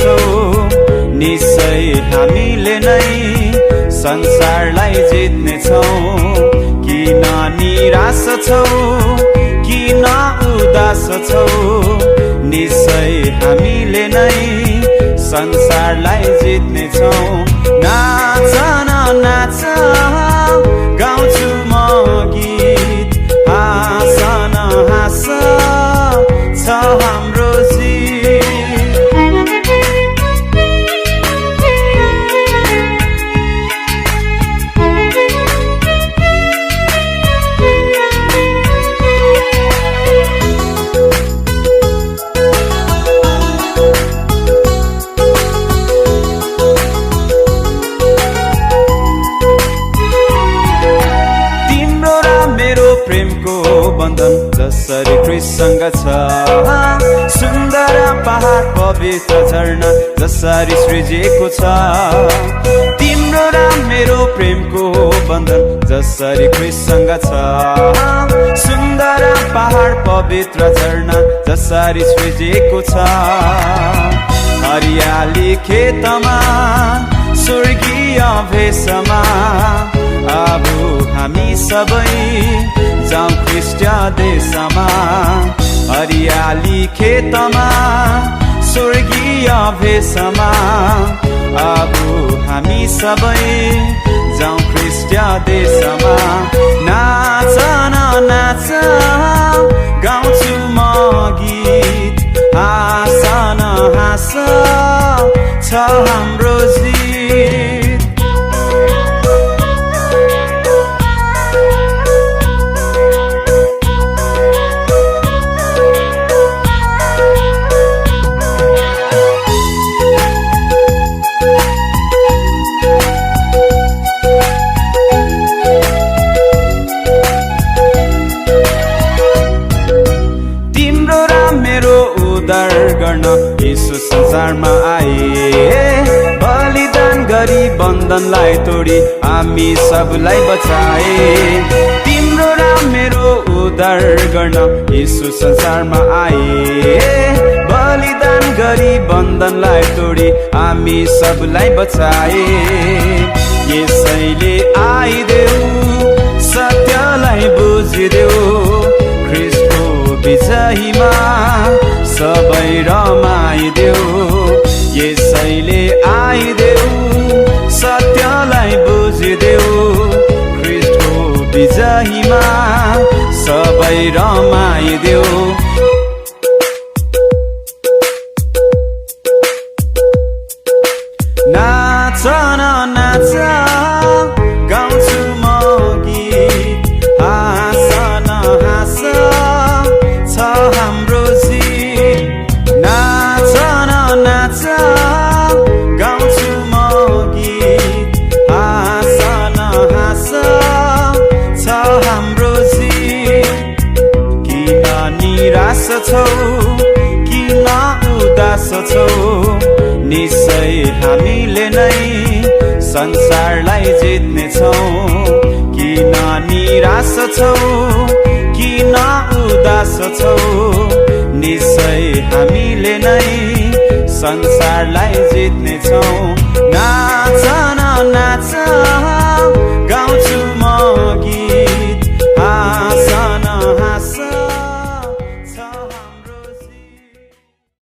छौ निश्चय हामीले नै संसारलाई जित्नेछौ किन निराश छौ किन उदास छौ निश्चय हामीले नै संसारलाई जित्नेछौ नाच न नाच गाउँछु म गीत हाँस न हाँस छ हाम्रो प्रेमको बन्धन जसरी कृष्णसँग छ सुन्दर पहाड पवित्र झरना जसरी सृजिएको छ तिम्रो र मेरो प्रेमको बन्धन जसरी कृष्णसँग छ सुन्दर पहाड पवित्र झरना जसरी सृजिएको छ हरियाली खेतमा स्वर्गीय भेषमा आबु हामी सबै जाउँ ख्रिस्ट देशमा हरियाली खेतमा स्वर्गीय भेषमा आबु हामी सबै जाउँ ख्रिस्ट देशमा नाच न नाच गाउँछु म गीत हाँस न हाँस छ हाम्रो उद्धार गर्न यीशु संसारमा आए बलिदान गरी बन्धनलाई तोडी हामी सबलाई बचाए तिम्रो र मेरो उद्धार गर्न यीशु संसारमा आए बलिदान गरी बन्धनलाई तोडी हामी सबलाई बचाए यसैले आइदेऊ सत्यलाई बुझिदेऊ ख्रिस्टको विजयमा सबै रमाइदेऊ यसैले आइदेऊ सत्यलाई बुझिदेऊ ख्रिस्टको विजयमा सबै रमाइदेऊ नाच न नाच गाउँछु म गीत हाँस न हाँस छ हाम्रो नाच न नाच गाउँछु म गीत हाँस न हाँस छ हाम्रो किन निराश छौ किन उदास छौ निश्चय हामीले नै संसारलाई जित्नेछौ किन निराश छौ किन उदास छौ निश्चय हामीले नै संसारलाई जित्नेछौ नाच न नाच